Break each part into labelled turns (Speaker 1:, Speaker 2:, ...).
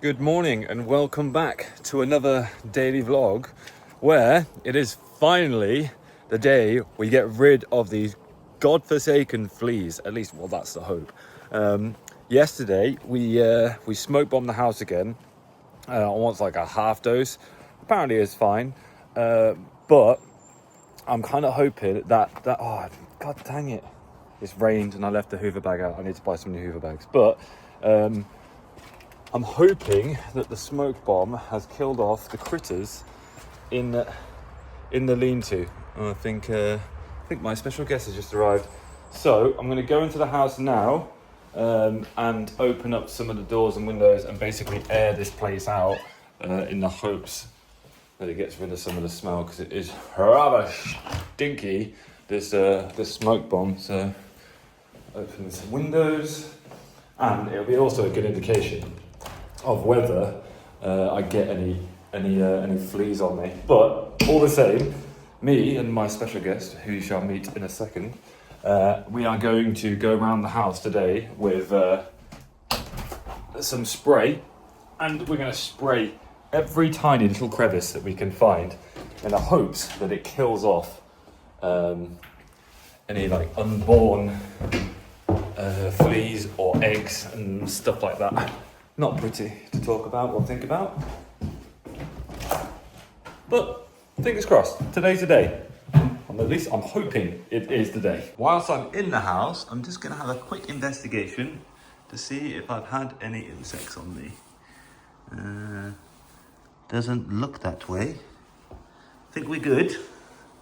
Speaker 1: Good morning and welcome back to another daily vlog where it is finally the day we get rid of these godforsaken fleas. At least, well, that's the hope. Yesterday we smoke bombed the house again on what's like a half dose. Apparently it's fine, but I'm kind of hoping that oh god dang it, it's rained and I left the Hoover bag out. I need to buy some new Hoover bags, but I'm hoping that the smoke bomb has killed off the critters in the lean-to. I think my special guest has just arrived. So I'm going to go into the house now and open up some of the doors and windows and basically air this place out in the hopes that it gets rid of some of the smell, because it is rather stinky, this smoke bomb. So open some windows, and it'll be also a good indication of whether I get any fleas on me. But all the same, me and my special guest, who you shall meet in a second, we are going to go around the house today with some spray, and we're going to spray every tiny little crevice that we can find in the hopes that it kills off any like unborn fleas or eggs and stuff like that. Not pretty to talk about or think about, but fingers crossed, today's the day. At least I'm hoping it is the day. Whilst I'm in the house, I'm just going to have a quick investigation to see if I've had any insects on me. Doesn't look that way. I think we're good,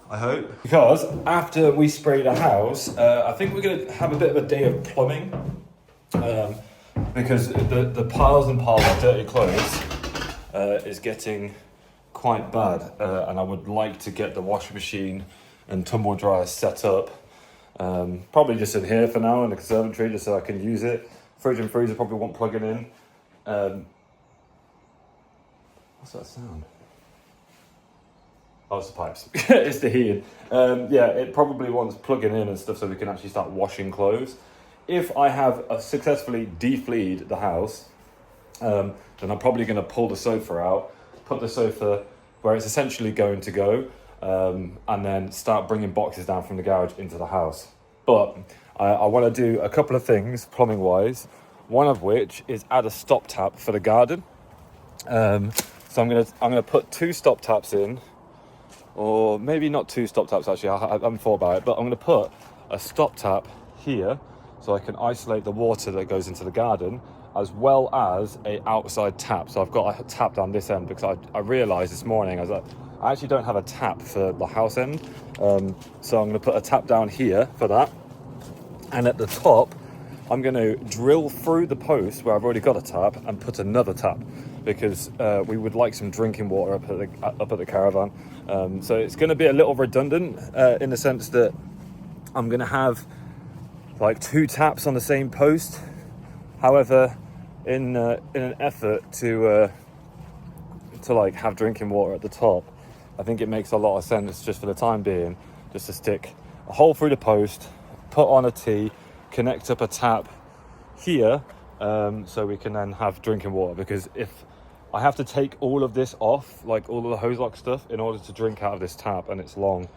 Speaker 1: I hope. Because after we spray the house, I think we're going to have a bit of a day of plumbing. Because the piles and piles of dirty clothes is getting quite bad, and I would like to get the washing machine and tumble dryer set up, probably just in here for now in the conservatory, just so I can use it. Fridge and freezer probably won't plug it in. What's that sound? Oh, it's the pipes. It's the heating. Yeah, it probably wants plugging in and stuff so we can actually start washing clothes. If I have successfully defleed the house, then I'm probably going to pull the sofa out, put the sofa where it's essentially going to go, and then start bringing boxes down from the garage into the house. But I want to do a couple of things plumbing wise, one of which is add a stop tap for the garden. So I'm gonna put 2 stop taps in, or maybe not 2 stop taps actually, I haven't thought about it, but I'm going to put a stop tap here so I can isolate the water that goes into the garden, as well as a outside tap. So I've got a tap down this end, because I realised this morning I actually don't have a tap for the house end. So I'm going to put a tap down here for that. And at the top, I'm going to drill through the post where I've already got a tap and put another tap, because we would like some drinking water up at the caravan. So it's going to be a little redundant in the sense that I'm going to have like 2 taps on the same post. However, in an effort to like have drinking water at the top, I think it makes a lot of sense just for the time being, just to stick a hole through the post, put on a T, connect up a tap here, so we can then have drinking water. Because if I have to take all of this off, like all of the hose lock stuff, in order to drink out of this tap, and it's long,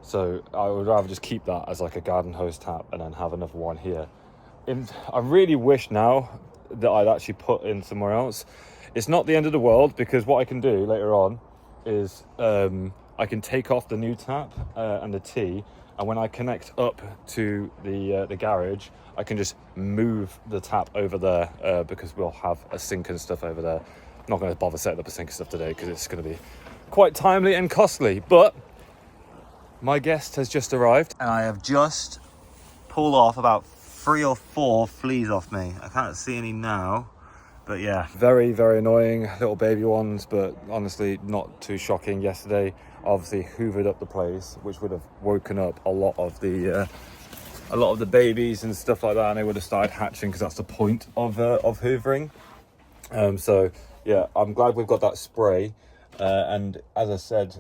Speaker 1: so I would rather just keep that as like a garden hose tap and then have another one here. I really wish now that I'd actually put in somewhere else. It's not the end of the world, because what I can do later on is I can take off the new tap and the T, and when I connect up to the garage, I can just move the tap over there, because we'll have a sink and stuff over there. I'm not going to bother setting up a sink and stuff today, because it's going to be quite timely and costly. But my guest has just arrived, and I have just pulled off about 3 or 4 fleas off me. I can't see any now, but yeah, very, very annoying little baby ones, but honestly not too shocking. Yesterday, obviously hoovered up the place, which would have woken up a lot of the babies and stuff like that, and they would have started hatching, because that's the point of hoovering. So yeah, I'm glad we've got that spray, and as I said,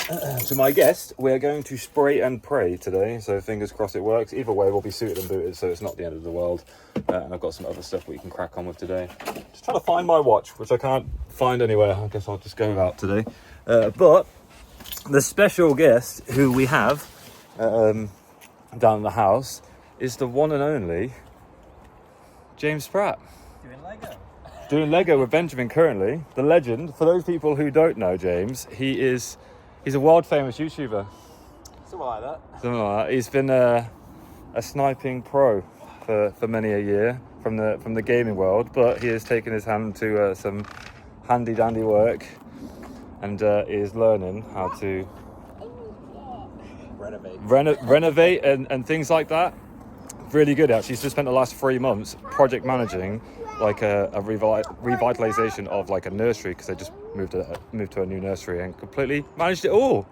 Speaker 1: to my guest, we're going to spray and pray today, so fingers crossed it works. Either way, we'll be suited and booted, so it's not the end of the world. And I've got some other stuff we can crack on with today. Just trying to find my watch, which I can't find anywhere. I guess I'll just go out today. But the special guest who we have down in the house is the one and only James Pratt.
Speaker 2: Doing Lego.
Speaker 1: Doing Lego with Benjamin currently. The legend. For those people who don't know James, he's a world famous YouTuber.
Speaker 2: Something like that.
Speaker 1: Something like that. He's been a sniping pro for many a year from the gaming world, but he has taken his hand to some handy dandy work and is learning how to renovate and things like that. Really good actually. He's just spent the last 3 months project managing like a revitalization of like a nursery, because they just moved to a new nursery and completely managed it all.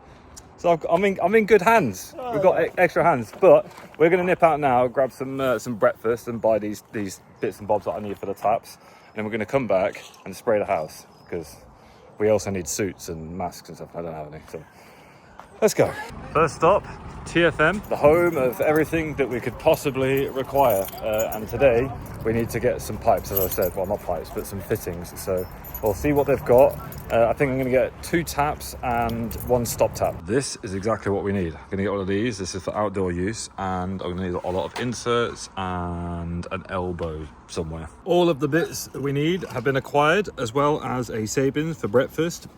Speaker 1: So I'm in good hands. We've got extra hands, but we're gonna nip out now, grab some breakfast and buy these bits and bobs that I need for the taps, and then we're gonna come back and spray the house, because we also need suits and masks and stuff. I don't have any, so let's go. First stop, TFM, the home of everything that we could possibly require. And today we need to get some pipes, as I said. Well, not pipes, but some fittings. So we'll see what they've got. I think I'm going to get 2 taps and 1 stop tap. This is exactly what we need. I'm going to get one of these. This is for outdoor use. And I'm going to need a lot of inserts and an elbow somewhere. All of the bits that we need have been acquired, as well as a Sabin for breakfast.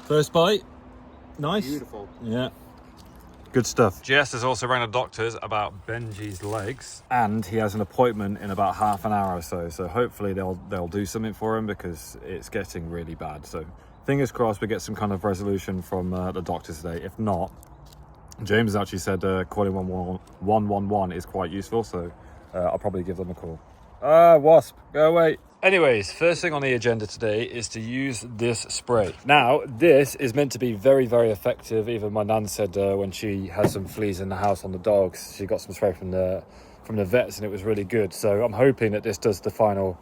Speaker 1: First bite. Nice.
Speaker 2: Beautiful.
Speaker 1: Yeah. Good stuff. Jess has also rang the doctors about Benji's legs, and he has an appointment in about half an hour or so. So hopefully they'll do something for him, because it's getting really bad. So fingers crossed we get some kind of resolution from the doctors today. If not, James has actually said calling 111 is quite useful. So I'll probably give them a call. Wasp, go away. Anyways, first thing on the agenda today is to use this spray. Now, this is meant to be very, very effective. Even my nan said when she had some fleas in the house on the dogs, she got some spray from the vets, and it was really good. So I'm hoping that this is the final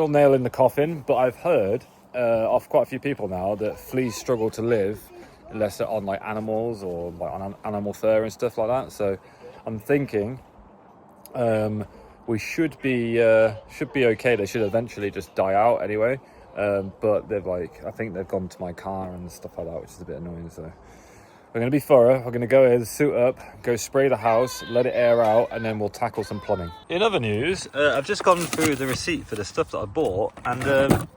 Speaker 1: nail in the coffin. But I've heard of quite a few people now that fleas struggle to live unless they're on like animals or like on animal fur and stuff like that. So I'm thinking we should be okay. They should eventually just die out anyway. But I think they've gone to my car and stuff like that, which is a bit annoying. So we're going to be thorough. We're going to go in, suit up, go spray the house, let it air out, and then we'll tackle some plumbing. In other news, I've just gone through the receipt for the stuff that I bought, and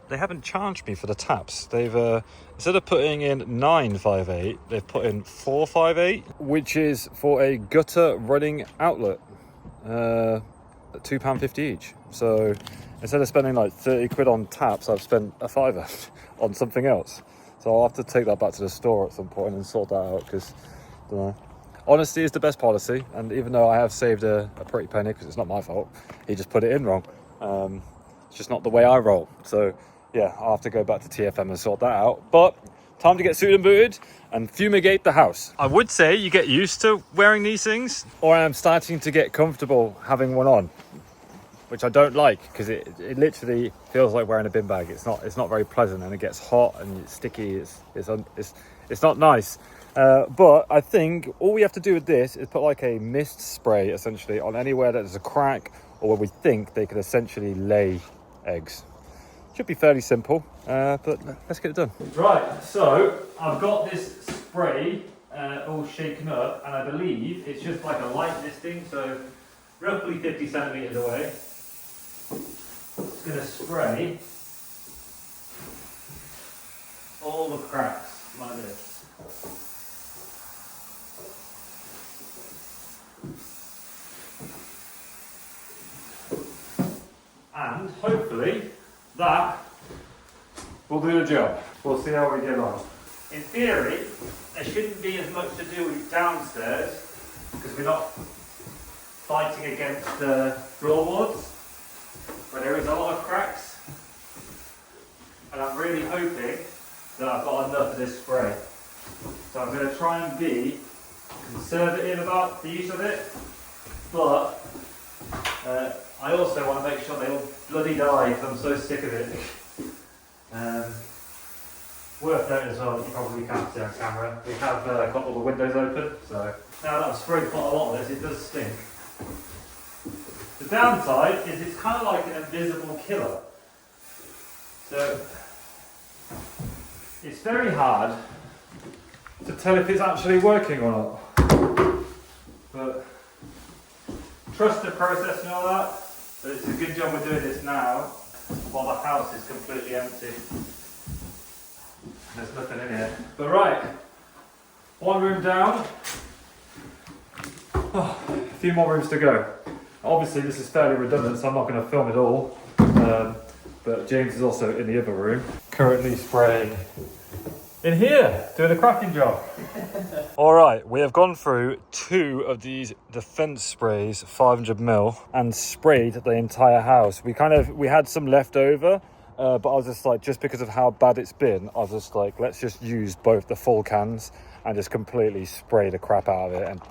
Speaker 1: they haven't charged me for the taps. They've instead of putting in 958, they've put in 458, which is for a gutter running outlet. £2.50 each. So instead of spending like 30 quid on taps, I've spent a fiver on something else. So I'll have to take that back to the store at some point and sort that out, because honesty is the best policy. And even though I have saved a pretty penny, because it's not my fault, he just put it in wrong. It's just not the way I roll. So yeah, I'll have to go back to TFM and sort that out. But time to get suited and booted and fumigate the house. I would say you get used to wearing these things, or I'm starting to get comfortable having one on, which I don't like, because it literally feels like wearing a bin bag. It's not very pleasant, and it gets hot and it's sticky. It's not nice. But I think all we have to do with this is put like a mist spray essentially on anywhere that there's a crack, or where we think they could essentially lay eggs. Should be fairly simple, but let's get it done. Right, so I've got this spray all shaken up, and I believe it's just like a light misting, so roughly 50 centimeters away. It's going to spray all the cracks like this. And hopefully that will do the job. We'll see how we get on. In theory, there shouldn't be as much to do with downstairs, because we're not fighting against the floorboards, but there is a lot of cracks, and I'm really hoping that I've got enough of this spray. So I'm going to try and be conservative about the use of it, but I also want to make sure they all bloody die, because I'm so sick of it. Worth noting as well that you probably can't see on camera. We have got all the windows open, so now that I've sprayed quite a lot of this, it does stink. The downside is it's kind of like an invisible killer. So it's very hard to tell if it's actually working or not. But trust the process and all that. But it's a good job we're doing this now while the house is completely empty. There's nothing in here. But right, one room down. Oh, a few more rooms to go. Obviously this is fairly redundant, so I'm not going to film it all. But James is also in the other room, currently spraying in here, doing a cracking job. All right, we have gone through 2 of these defense sprays, 500ml, and sprayed the entire house. We had some left over, but I was just like, just because of how bad it's been, I was just like, let's just use both the full cans and just completely spray the crap out of it. And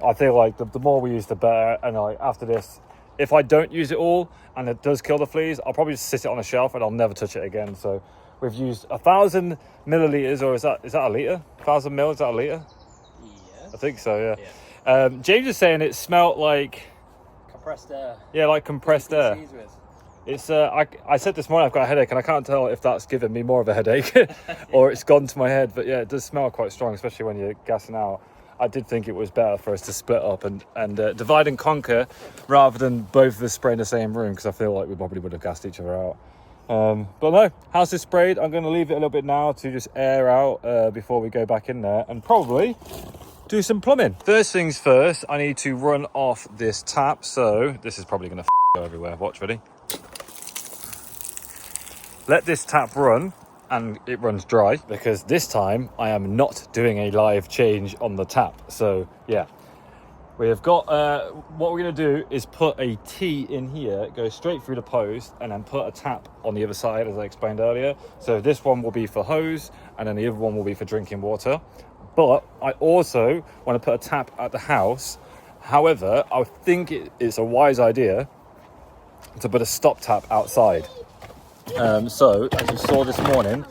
Speaker 1: I feel like the more we use, the better. And like after this, if I don't use it all and it does kill the fleas, I'll probably just sit it on a shelf and I'll never touch it again. So we've used 1,000 milliliters, or is that a litre? 1,000 mil, is that a litre?
Speaker 2: Yeah.
Speaker 1: I think so, yeah. James is saying it smelled like...
Speaker 2: Compressed air.
Speaker 1: Yeah, like compressed air. It's I said this morning I've got a headache, and I can't tell if that's given me more of a headache or it's gone to my head. But yeah, it does smell quite strong, especially when you're gassing out. I did think it was better for us to split up and divide and conquer rather than both of us spray in the same room, because I feel like we probably would have gassed each other out. But no, house is sprayed. I'm going to leave it a little bit now to just air out before we go back in there and probably do some plumbing. First things first, I need to run off this tap. So this is probably going to go everywhere. Watch, ready? Let this tap run and it runs dry, because this time I am not doing a live change on the tap. So yeah, we have got what we're going to do is put a T in here, go straight through the post, and then put a tap on the other side, as I explained earlier. So this one will be for hose, and then the other one will be for drinking water. But I also want to put a tap at the house. However, I think it's a wise idea to put a stop tap outside. So as you saw this morning,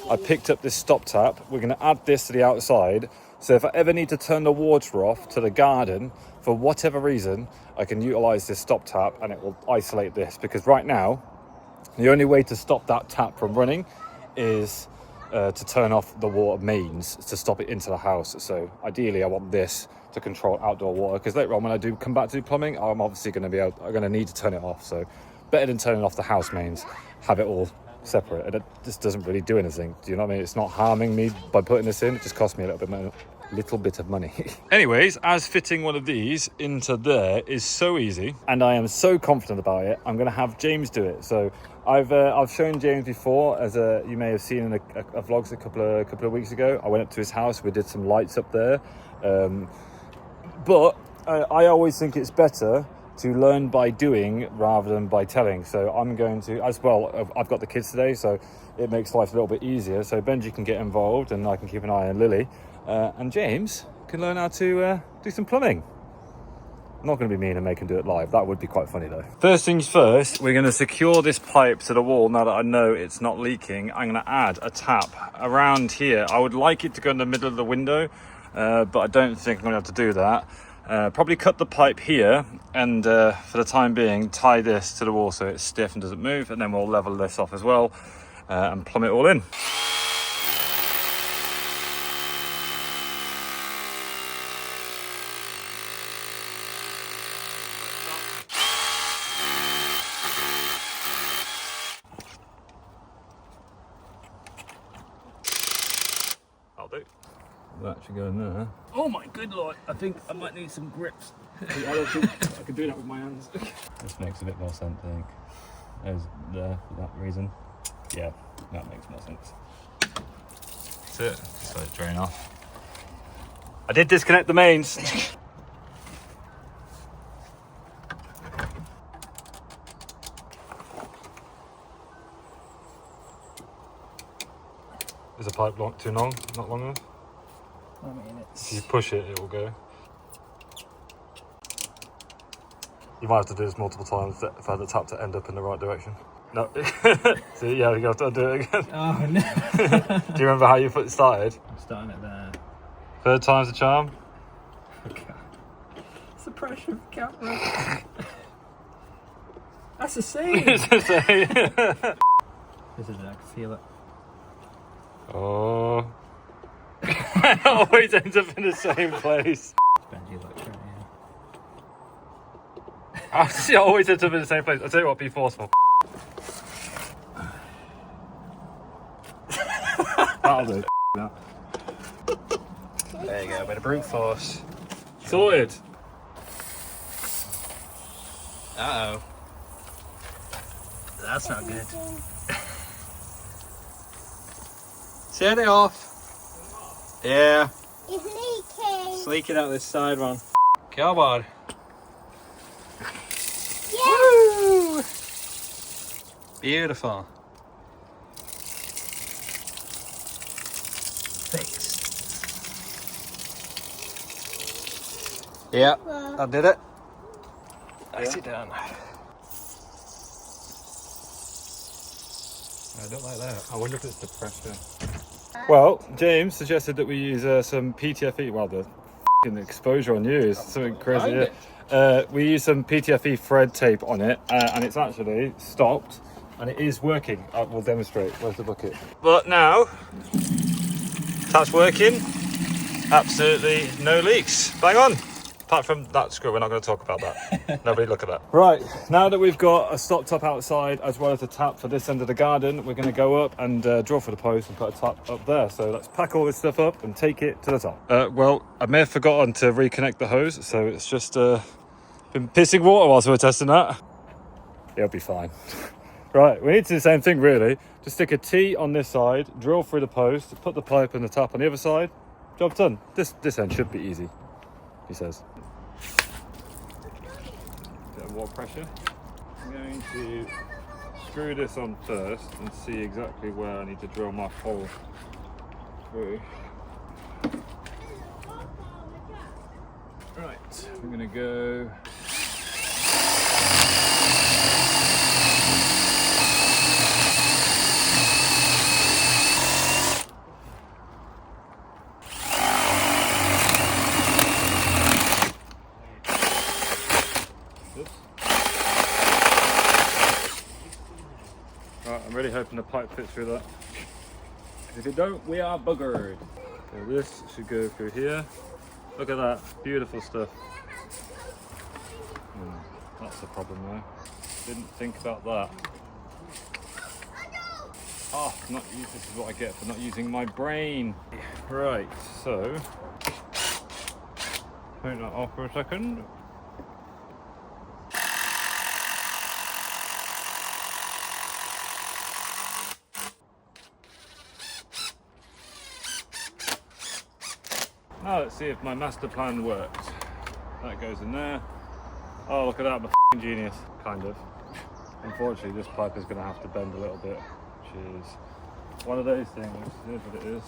Speaker 1: I picked up this stop tap. We're going to add this to the outside, so if I ever need to turn the water off to the garden for whatever reason, I can utilize this stop tap and it will isolate this. Because right now the only way to stop that tap from running is to turn off the water mains to stop it into the house. So ideally I want this to control outdoor water, because later on when I do come back to do plumbing, I'm obviously going to need to turn it off. So better than turning off the house mains, have it all separate. And it just doesn't really do anything. Do you know what I mean? It's not harming me by putting this in. It just cost me a little bit of money. Anyways, as fitting one of these into there is so easy, and I am so confident about it, I'm going to have James do it. So I've shown James before, as you may have seen in a vlogs a couple of weeks ago. I went up to his house. We did some lights up there. But I always think it's better to learn by doing rather than by telling. So I'm going to, as well, I've got the kids today, so it makes life a little bit easier. So Benji can get involved and I can keep an eye on Lily. And James can learn how to do some plumbing. I'm not going to be mean and make him do it live. That would be quite funny though. First things first, we're going to secure this pipe to the wall. Now that I know it's not leaking, I'm going to add a tap around here. I would like it to go in the middle of the window, but I don't think I'm going to have to do that. Probably cut the pipe here and for the time being tie this to the wall so it's stiff and doesn't move, and then we'll level this off as well and plumb it all in. I'll do. We'll actually go in there. Oh my good lord, I think I might need some grips. I don't think I can do that with my hands. This makes a bit more sense, I think. There's there for that reason. Yeah, that makes more sense. That's it. Just let it drain off. I did disconnect the mains. Is the pipe too long? Not long enough?
Speaker 2: I mean, it's...
Speaker 1: If you push it, it will go. You might have to do this multiple times for the tap to end up in the right direction. No. See, yeah, we got to undo it again.
Speaker 2: Oh no.
Speaker 1: Do you remember how you started?
Speaker 2: I'm starting it there.
Speaker 1: Third time's the charm.
Speaker 2: Okay. It's the pressure of the camera. That's the same.
Speaker 1: It's the same.
Speaker 2: This is it, I can feel it.
Speaker 1: Oh. I always end up in the same place.
Speaker 2: Benji looks right
Speaker 1: I always end up in the same place. I'll tell you what, be forceful. That'll do. Now.
Speaker 2: There you go, bit of brute force.
Speaker 1: Sorted.
Speaker 2: Uh-oh. That's not good. Turn it off. Yeah.
Speaker 3: It's leaking.
Speaker 2: It's leaking out this side one. Come on.
Speaker 3: Yeah.
Speaker 2: Woo! Beautiful. Fixed. Yeah, I did it. Nicely done. I don't like that.
Speaker 1: I wonder if it's the pressure. Well, James suggested that we use some PTFE. Well, the f***ing exposure on you is something crazy. We use some PTFE thread tape on it, and it's actually stopped, and it is working. We'll demonstrate. Where's the bucket? But now, that's working. Absolutely no leaks. Bang on. Apart from that screw, we're not going to talk about that. Nobody look at that. Right, now that we've got a stop top outside as well as a tap for this end of the garden, we're going to go up and draw for the post and put a tap up there. So let's pack all this stuff up and take it to the top. Well, I may have forgotten to reconnect the hose, so it's just been pissing water whilst we were testing that. It'll be fine. Right, we need to do the same thing really. Just stick a T on this side, drill through the post, put the pipe and the tap on the other side. Job done. This end should be easy, he says. Bit of water pressure. I'm going to screw this on first and see exactly where I need to drill my hole through. Right, I'm going to go. I'm really hoping the pipe fits through that. If it don't, we are buggered. So this should go through here. Look at that, beautiful stuff. That's the problem though. Didn't think about that. Oh, this is what I get for not using my brain. Right, so turn that off for a second. Now let's see if my master plan works. That goes in there. Oh, look at that, I'm a f***ing genius. Kind of. Unfortunately, this pipe is going to have to bend a little bit, which is one of those things. It is what it is.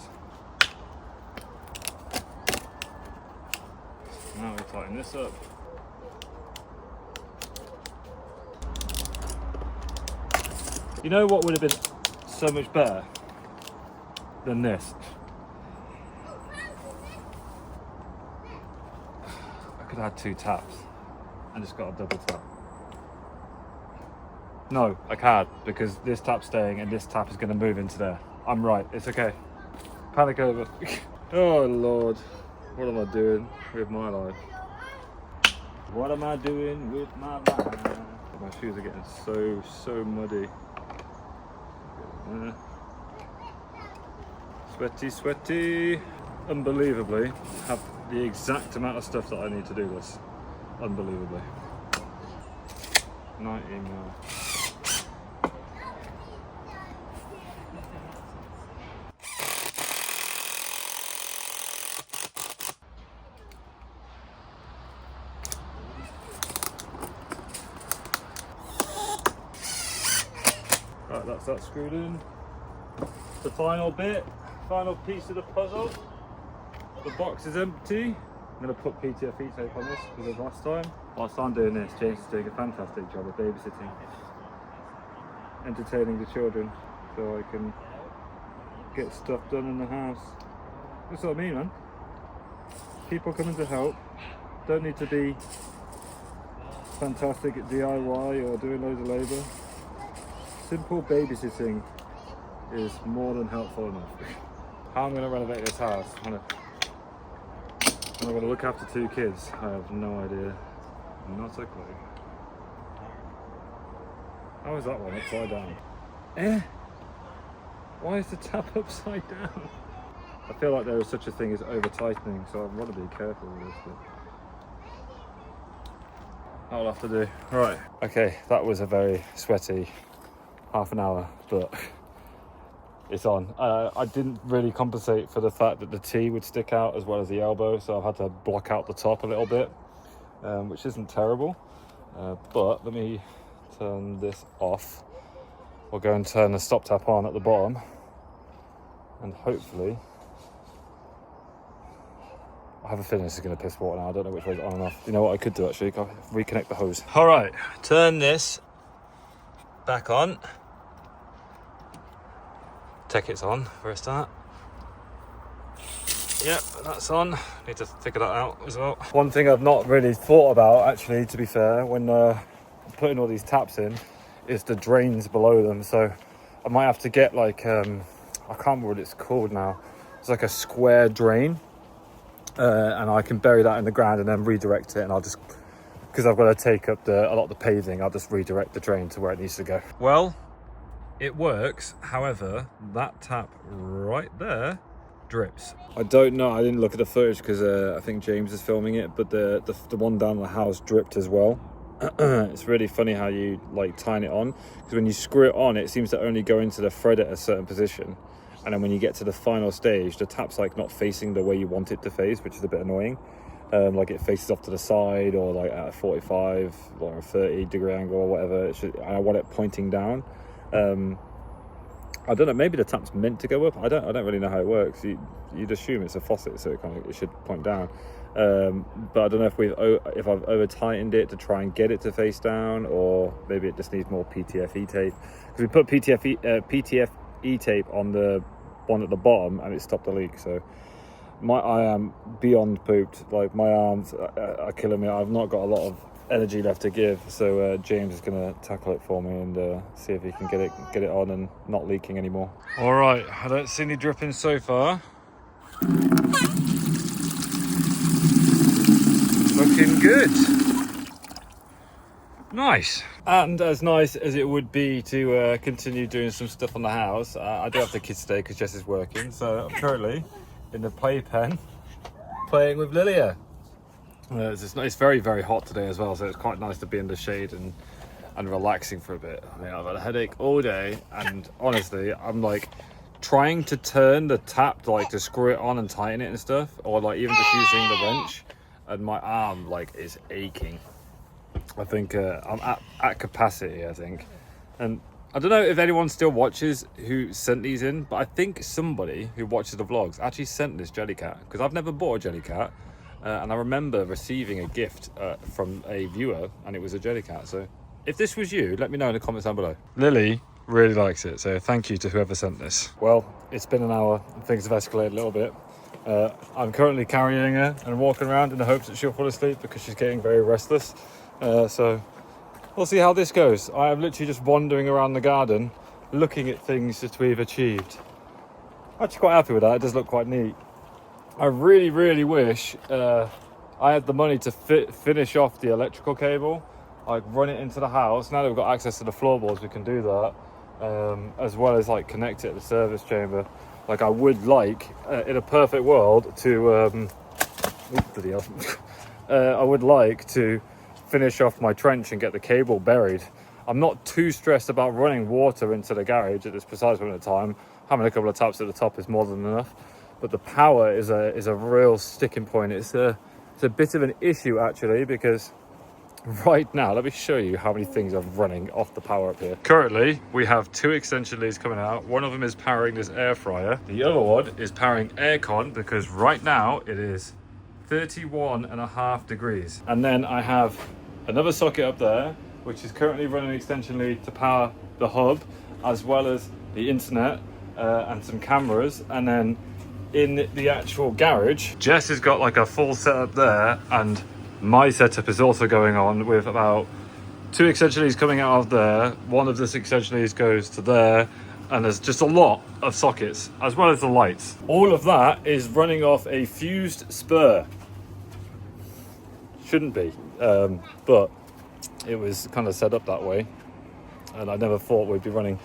Speaker 1: Now we tighten this up. You know what would have been so much better than this? I could have had 2 taps and just got a double tap. No, I can't, because this tap's staying and this tap is going to move into there. I'm right, it's okay. Panic over. Oh Lord, what am I doing with my life? What am I doing with my life? My shoes are getting so muddy. Sweaty. Unbelievably, have the exact amount of stuff that I need to do this. Unbelievably. 19 mil. Right, that's that screwed in. The final bit, final piece of the puzzle. The box is empty. I'm going to put PTFE tape on this because of last time. Whilst I'm doing this, James is doing a fantastic job of babysitting. entertaining the children so I can get stuff done in the house. That's what I mean, man. People coming to help. Don't need to be fantastic at DIY or doing loads of labour. Simple babysitting is more than helpful enough. How I'm going to renovate this house, I'm going to look after 2 kids. I have no idea. Not a clue. How is that one upside down? Why is the tap upside down? I feel like there is such a thing as over tightening, so I want to be careful with this. But that'll have to do. Right. Okay, that was a very sweaty half an hour, but it's on. I didn't really compensate for the fact that the T would stick out as well as the elbow, so I've had to block out the top a little bit, which isn't terrible. But let me turn this off. We'll go and turn the stop tap on at the bottom, and hopefully, I have a feeling this is going to piss water now. I don't know which way it's on and off. You know what I could do actually? I'll reconnect the hose. All right, turn this back on. Check it's on for a start. Yep, that's on. Need to figure that out as well. One thing I've not really thought about, actually, to be fair, when putting all these taps in, is the drains below them. So I might have to get like, I can't remember what it's called now. It's like a square drain. And I can bury that in the ground and then redirect it, and I'll just, because I've got to take up a lot of the paving, I'll just redirect the drain to where it needs to go. Well, it works. However, that tap right there drips. I don't know, I didn't look at the footage because I think James is filming it, but the one down the house dripped as well. It's really funny how you like tighten it on, because when you screw it on, it seems to only go into the thread at a certain position, and then when you get to the final stage, the tap's like not facing the way you want it to face, which is a bit annoying. Like it faces off to the side, or like at a 45 or a 30-degree angle or whatever. I want it pointing down. I don't know, maybe the tap's meant to go up. I don't really know how it works. You'd assume it's a faucet, so it should point down. But I don't know if I've over tightened it to try and get it to face down, or maybe it just needs more PTFE tape. Because we put PTFE tape on the one at the bottom and it stopped the leak. So I am beyond pooped. Like my arms are killing me. I've not got a lot of energy left to give. So James is going to tackle it for me and see if he can get it on and not leaking anymore. All right, I don't see any dripping so far. Looking good. Nice. And as nice as it would be to continue doing some stuff on the house, I do have the kids today because Jess is working. So I'm currently in the playpen playing with Lilia. It's very, very hot today as well, so it's quite nice to be in the shade and relaxing for a bit. I mean, I've had a headache all day, and honestly, I'm like trying to turn the tap to screw it on and tighten it and stuff, or like even just using the wrench, and my arm like is aching. I think I'm at capacity, I think. And I don't know if anyone still watches who sent these in, but I think somebody who watches the vlogs actually sent this Jellycat, because I've never bought a Jellycat. And I remember receiving a gift from a viewer, and it was a Jellycat. So if this was you, let me know in the comments down below. Lily really likes it, so thank you to whoever sent this. Well, it's been an hour and things have escalated a little bit. I'm currently carrying her and walking around in the hopes that she'll fall asleep because she's getting very restless. So we'll see how this goes. I am literally just wandering around the garden looking at things that we've achieved. I'm actually quite happy with that. It does look quite neat. I really, really wish I had the money to finish off the electrical cable, like run it into the house. Now that we've got access to the floorboards, we can do that, as well as like connect it to the service chamber. Like I would like, in a perfect world, to I would like to finish off my trench and get the cable buried. I'm not too stressed about running water into the garage at this precise moment of time. Having a couple of taps at the top is more than enough. But the power is a real sticking point. It's a bit of an issue actually, because right now, let me show you how many things are running off the power up here. Currently, we have 2 extension leads coming out. One of them is powering this air fryer. The other one is powering aircon, because right now it is 31.5 degrees. And then I have another socket up there, which is currently running an extension lead to power the hub, as well as the internet and some cameras. And then in the actual garage, Jess has got like a full setup there, and my setup is also going on with about 2 extension leads coming out of there. One of this extension leads goes to there, and there's just a lot of sockets, as well as the lights. All of that is running off a fused spur. Shouldn't be, but it was kind of set up that way, and I never thought we'd be running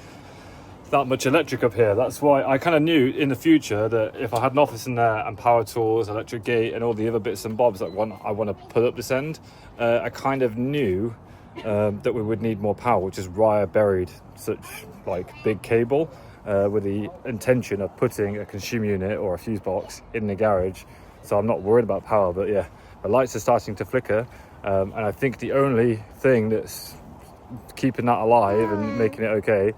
Speaker 1: that much electric up here. That's why I kind of knew in the future that if I had an office in there and power tools, electric gate, and all the other bits and bobs that I want to put up this end, I kind of knew that we would need more power, which is why I buried such like big cable with the intention of putting a consumer unit or a fuse box in the garage. So I'm not worried about power, but yeah, the lights are starting to flicker, and I think the only thing that's keeping that alive and making it okay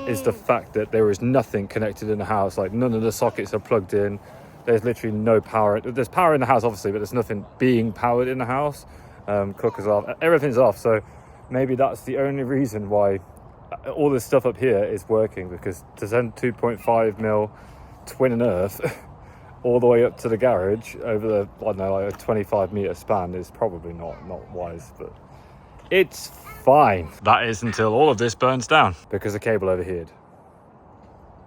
Speaker 1: is the fact that there is nothing connected in the house. Like, none of the sockets are plugged in. There's literally no power. There's power in the house obviously, but there's nothing being powered in the house. Cooker's off, everything's off, so maybe that's the only reason why all this stuff up here is working, because to send 2.5 mil twin and earth all the way up to the garage over the, I don't know, like a 25 meter span is probably not wise, but it's fine. That is until all of this burns down because the cable overheated.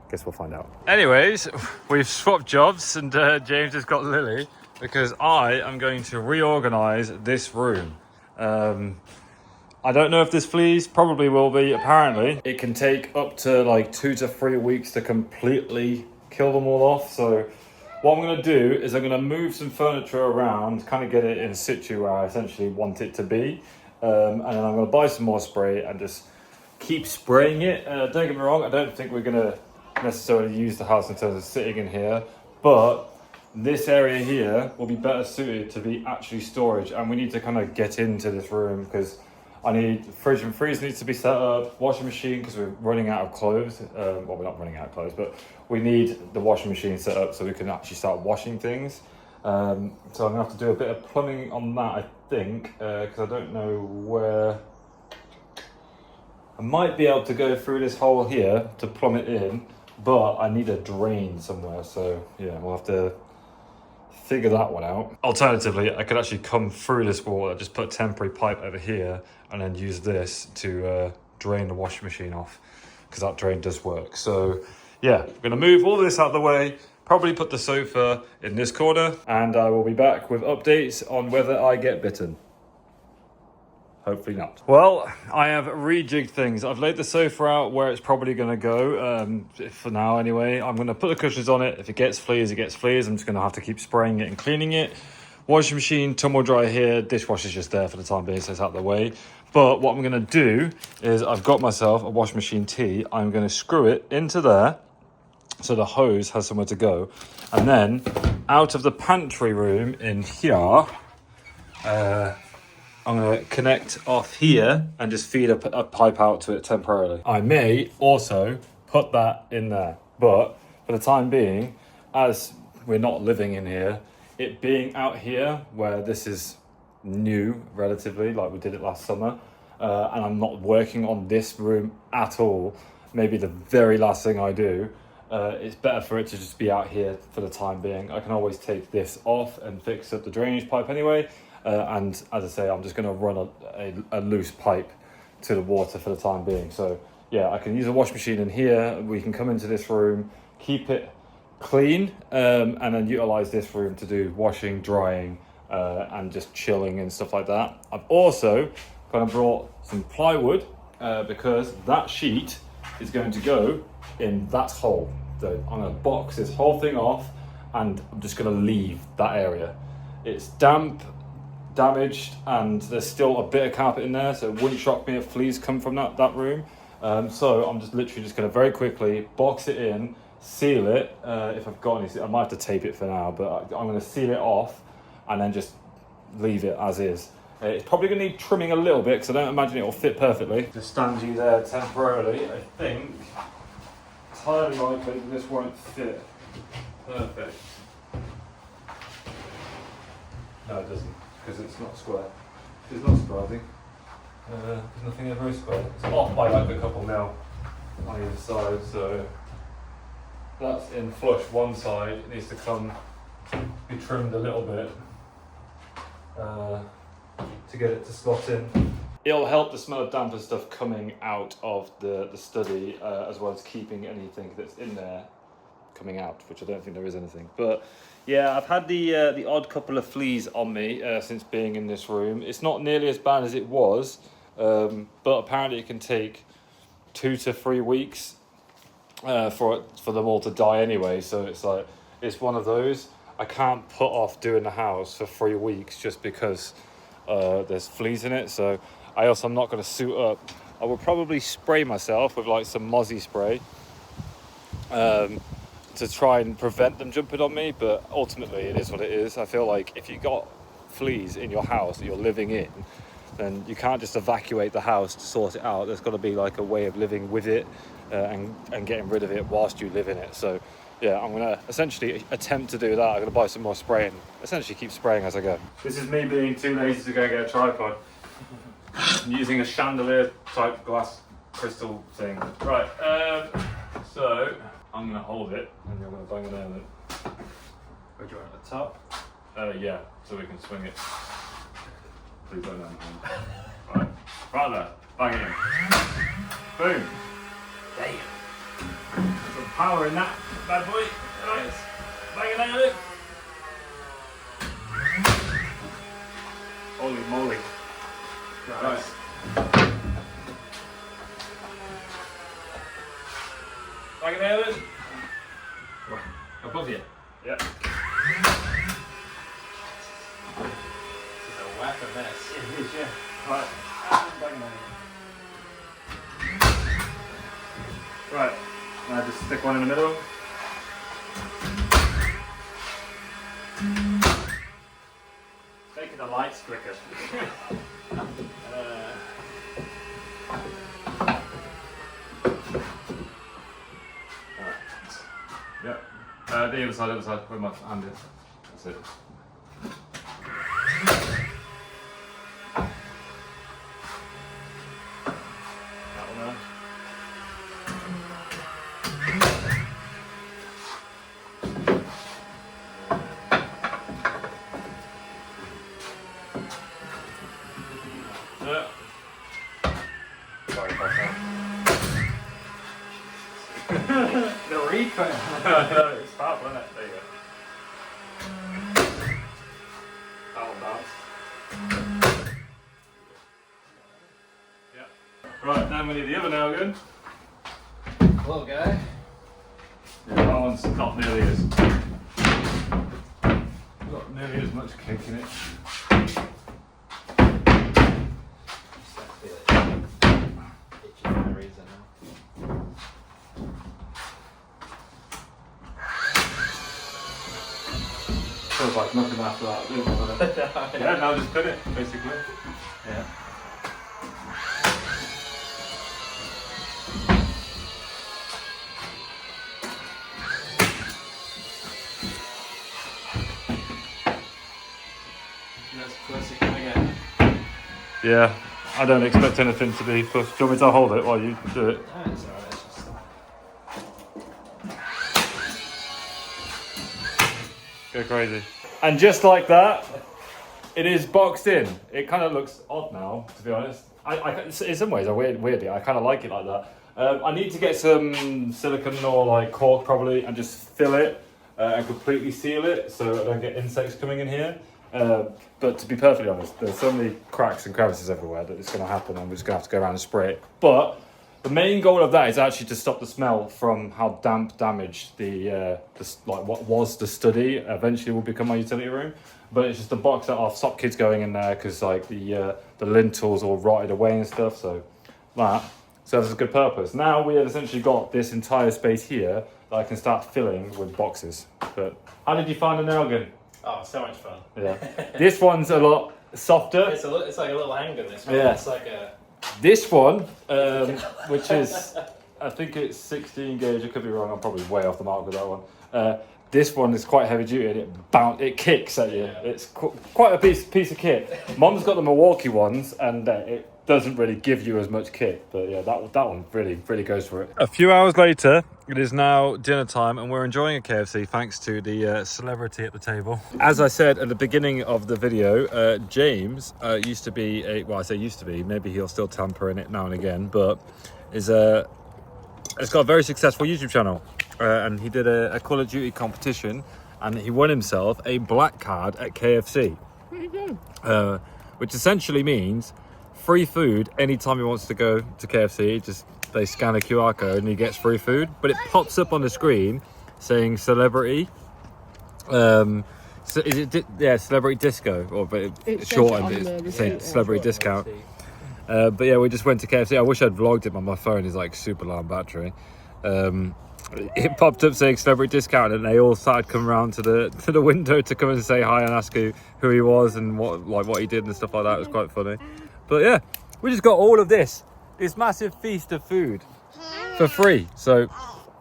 Speaker 1: Guess we'll find out. Anyways, we've swapped jobs, and James has got Lily because I am going to reorganize this room. I don't know if this Flea's, probably will be. Apparently it can take up to like 2 to 3 weeks to completely kill them all off. So what I'm going to do is I'm going to move some furniture around, kind of get it in situ where I essentially want it to be, and then I'm going to buy some more spray and just keep spraying it. Don't get me wrong, I don't think we're going to necessarily use the house in terms of sitting in here, but this area here will be better suited to be actually storage, and we need to kind of get into this room because I need fridge and freezer needs to be set up, washing machine because we're running out of clothes. Well, we're not running out of clothes, but we need the washing machine set up so we can actually start washing things. So I'm gonna have to do a bit of plumbing on that, I think, because I don't know where. I might be able to go through this hole here to plumb it in, but I need a drain somewhere. So yeah, we'll have to figure that one out. Alternatively, I could actually come through this wall and just put a temporary pipe over here and then use this to drain the washing machine off, because that drain does work. So yeah, I'm gonna move all this out of the way, probably put the sofa in this corner, and I will be back with updates on whether I get bitten. Hopefully not. Well, I have rejigged things. I've laid the sofa out where it's probably going to go, for now anyway. I'm going to put the cushions on it. If it gets fleas, it gets fleas. I'm just going to have to keep spraying it and cleaning it. Washing machine, tumble dryer here. Dishwasher's just there for the time being, so it's out of the way. But what I'm going to do is I've got myself a washing machine T. I'm going to screw it into there so the hose has somewhere to go. And then out of the pantry room in here, I'm going to connect off here and just feed a pipe out to it temporarily. I may also put that in there, but for the time being, as we're not living in here, it being out here where this is new relatively, like we did it last summer, and I'm not working on this room at all, maybe the very last thing I do, it's better for it to just be out here for the time being. I can always take this off and fix up the drainage pipe anyway. And as I say, I'm just going to run a loose pipe to the water for the time being. So yeah, I can use a washing machine in here. We can come into this room, keep it clean, and then utilize this room to do washing, drying, and just chilling and stuff like that. I've also kind of brought some plywood because that sheet is going to go in that hole. So I'm going to box this whole thing off, and I'm just going to leave that area. It's damp, damaged, and there's still a bit of carpet in there, so it wouldn't shock me if fleas come from that room. So I'm just literally just going to very quickly box it in, seal it. If I've got any, I might have to tape it for now, but I'm going to seal it off and then just leave it as is. It's probably going to need trimming a little bit because I don't imagine it will fit perfectly. Just stand you there temporarily. I think it's highly likely that this won't fit perfect. No, it doesn't, because it's not square. It's not square, I think. There's nothing ever is square. It's off by like a couple mil on either side, so that's in flush one side. It needs to be trimmed a little bit to get it to slot in. It'll help the smell of damp and stuff coming out of the study, as well as keeping anything that's in there coming out, which I don't think there is anything. But yeah, I've had the odd couple of fleas on me since being in this room. It's not nearly as bad as it was, but apparently it can take 2 to 3 weeks for them all to die anyway. So it's one of those. I can't put off doing the house for 3 weeks just because there's fleas in it. So I'm not going to suit up. I will probably spray myself with like some mozzie spray to try and prevent them jumping on me, but ultimately it is what it is. I feel like if you got fleas in your house that you're living in, then you can't just evacuate the house to sort it out. There's got to be like a way of living with it and getting rid of it whilst you live in it. So yeah, I'm going to essentially attempt to do that. I'm going to buy some more spray and essentially keep spraying as I go. This is me being too lazy to go get a tripod. I'm using a chandelier type glass crystal thing. Right, so I'm going to hold it and you're going to bang it down it.
Speaker 2: Where do you want it at the top?
Speaker 1: Yeah, so we can swing it. Please don't down. Right, right there, bang it in. Boom.
Speaker 2: Damn.
Speaker 1: Some power in that bad boy. Right, bang it down it. Holy moly. Right. Bang it down it. Above you. Yeah.
Speaker 2: This is a weapon, this.
Speaker 1: It is, yeah. Right. Bang it. Right. Now just stick one in the middle. Making the lights quicker. Yeah. The other side, where my hand is. That's it. That one there. Yeah. Sorry about that.
Speaker 2: The reaper.
Speaker 1: No, it's powerful, isn't it? There you go. That'll bounce. Yeah. Right, now we need the other nail gun.
Speaker 2: Little guy.
Speaker 1: Yeah, that one's not nearly as much kick in it. Feels like nothing after that, doesn't it? Yeah, now just pin it, basically.
Speaker 2: Yeah. That's close you can get.
Speaker 1: Yeah, I don't expect anything to be pushed. Do you want me to hold it while you do it?
Speaker 2: No, it's alright. It's just...
Speaker 1: Go crazy. And just like that, it is boxed in. It kind of looks odd now, to be honest. In some ways, weirdly, I kind of like it like that. I need to get some silicone or like cork probably and just fill it and completely seal it so I don't get insects coming in here. But to be perfectly honest, there's so many cracks and crevices everywhere that it's going to happen and we're just going to have to go around and spray it. But the main goal of that is actually to stop the smell from how damp damaged the what was the study eventually will become my utility room. But it's just to box that off, stop kids going in there because like the lintels all rotted away and stuff. So that serves a good purpose. Now we have essentially got this entire space here that I can start filling with boxes. But how did you find the nail gun?
Speaker 2: Oh, so much fun.
Speaker 1: Yeah, this one's a lot softer.
Speaker 2: It's like a little handgun. This one.
Speaker 1: Yeah.
Speaker 2: It's like a.
Speaker 1: This one, which is, I think it's 16 gauge. I could be wrong. I'm probably way off the mark with that one. This one is quite heavy duty and it kicks at you.
Speaker 2: Yeah.
Speaker 1: It's quite a piece of kit. Mom's got the Milwaukee ones and doesn't really give you as much kick. But yeah, that one really goes for it. A few hours later, it is now dinner time, and we're enjoying a KFC thanks to the celebrity at the table. As I said at the beginning of the video, James used to be I say used to be, maybe he'll still tamper in it now and again, but has got a very successful YouTube channel, and he did a Call of Duty competition, and he won himself a black card at KFC, which essentially means free food anytime he wants to go to KFC. Just they scan a QR code and he gets free food, but it pops up on the screen saying celebrity. So celebrity disco, or but it's shortened. It's saying celebrity discount. But yeah, we just went to KFC. I wish I'd vlogged it, but my phone is like super low on battery. It popped up saying celebrity discount, and they all started coming around to the window to come and say hi and ask who he was and what he did and stuff like that. It was quite funny. But yeah, we just got all of this massive feast of food for free. So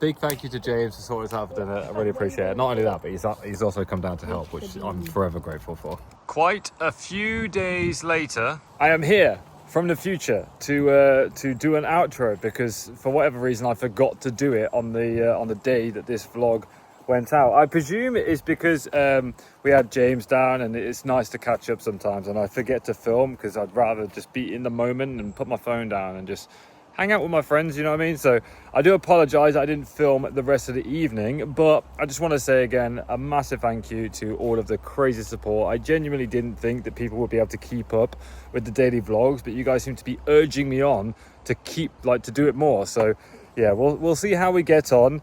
Speaker 1: big thank you to James for sorting us out for dinner. I really appreciate it. Not only that, but he's also come down to help, which I'm forever grateful for. Quite a few days later, I am here from the future to do an outro, because for whatever reason I forgot to do it on the day that this vlog went out. I presume it is because we had James down, and it's nice to catch up sometimes, and I forget to film because I'd rather just be in the moment and put my phone down and just hang out with my friends, you know what I mean? So I do apologize I didn't film the rest of the evening, but I just want to say again a massive thank you to all of the crazy support. I genuinely didn't think that people would be able to keep up with the daily vlogs, but you guys seem to be urging me on to to do it more. So yeah, we'll see how we get on.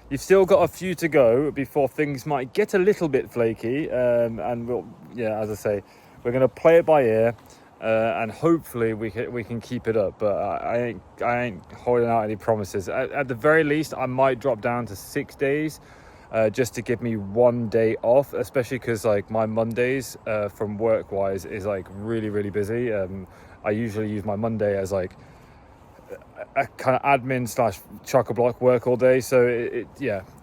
Speaker 1: You've still got a few to go before things might get a little bit flaky, and as I say, we're going to play it by ear, and hopefully we can keep it up. But I ain't holding out any promises. At the very least, I might drop down to 6 days, just to give me 1 day off, especially because like my Mondays from work wise is like really busy. I usually use my Monday as like a kind of admin / chock-a-block work all day, so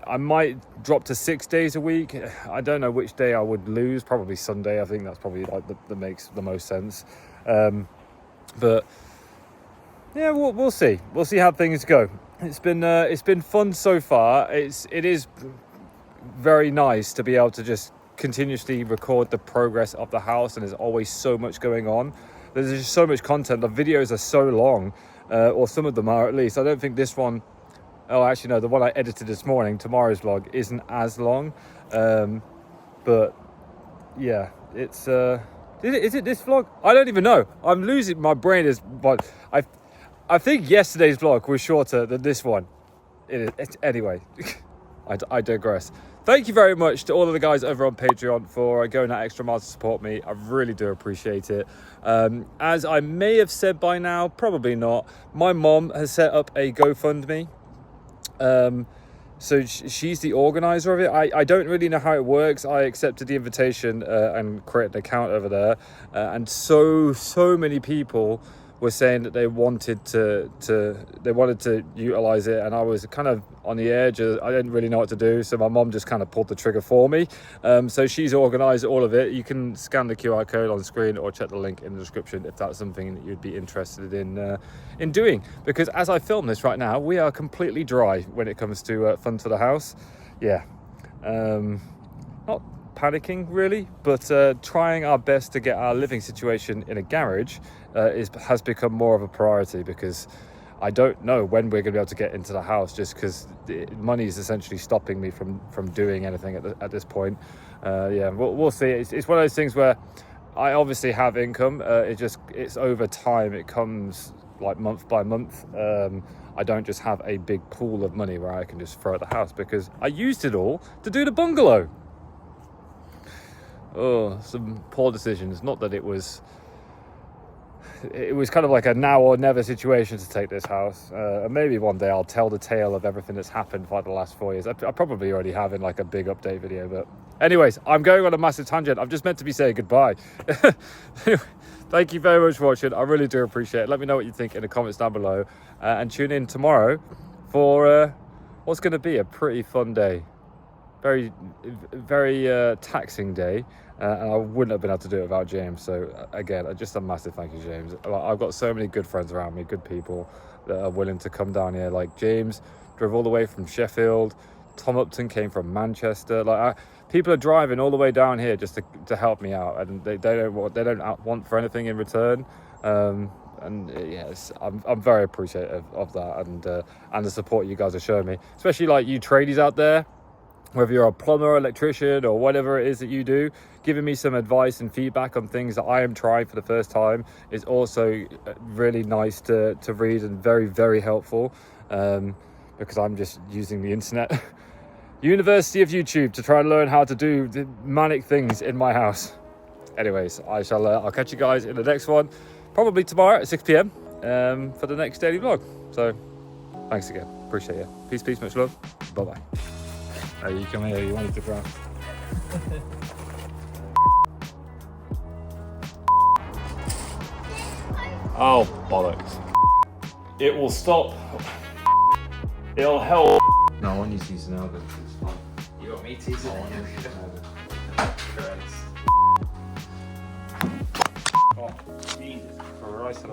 Speaker 1: I might drop to 6 days a week. I don't know which day I would lose. Probably Sunday. I think that's probably like that makes the most sense. But yeah, we'll see how things go. It's been fun so far. It is very nice to be able to just continuously record the progress of the house, and there's always so much going on. There's just so much content. The videos are so long. Or some of them are, at least. I don't think this one, actually no, the one I edited this morning, tomorrow's vlog, isn't as long. But yeah, it's is it this vlog? I don't even know. I'm losing my brain. But I think yesterday's vlog was shorter than this one. Anyway, I digress. Thank you very much to all of the guys over on Patreon for going that extra mile to support me. I really do appreciate it. As I may have said by now, probably not, my mom has set up a GoFundMe. So she's the organizer of it. I don't really know how it works. I accepted the invitation and created an account over there. And so many people were saying that they wanted to utilize it, and I was kind of on the edge. I didn't really know what to do, so my mom just kind of pulled the trigger for me. So she's organized all of it. You can scan the QR code on the screen or check the link in the description if that's something that you'd be interested in doing, because as I film this right now, we are completely dry when it comes to funds for the house. Not panicking really, but trying our best to get our living situation in a garage has become more of a priority, because I don't know when we're going to be able to get into the house, just because money is essentially stopping me from doing anything at this point. We'll see. It's one of those things where I obviously have income. It's over time. It comes like month by month. I don't just have a big pool of money where I can just throw at the house, because I used it all to do the bungalow. Oh, some poor decisions. Not that it was kind of like a now or never situation to take this house. And maybe one day I'll tell the tale of everything that's happened for the last 4 years. I probably already have in like a big update video, but anyways, I'm going on a massive tangent. I'm just meant to be saying goodbye. Thank you very much for watching. I really do appreciate it. Let me know what you think in the comments down below, and tune in tomorrow for what's going to be a pretty fun day. very taxing day, and I wouldn't have been able to do it without James. So again, just a massive thank you, James. I've got so many good friends around me, good people that are willing to come down here. Like James drove all the way from Sheffield. Tom Upton came from Manchester. People are driving all the way down here just to help me out, and they don't want for anything in return. And yes, I'm very appreciative of that, and the support you guys are showing me, especially like you tradies out there, whether you're a plumber, electrician, or whatever it is that you do, giving me some advice and feedback on things that I am trying for the first time is also really nice to read, and very, very helpful, because I'm just using the internet, University of YouTube, to try and learn how to do the manic things in my house. Anyways, I'll catch you guys in the next one, probably tomorrow at 6 p.m. For the next daily vlog. So thanks again, appreciate it. Peace, much love, bye bye. Oh, you come here, you wanted to grab. Oh, bollocks. It will stop. It'll help. No, I want you to use an album. It's fine.
Speaker 2: You want me to use it?
Speaker 1: I want you to use an album.
Speaker 2: Christ.
Speaker 1: Oh, Jesus Christ,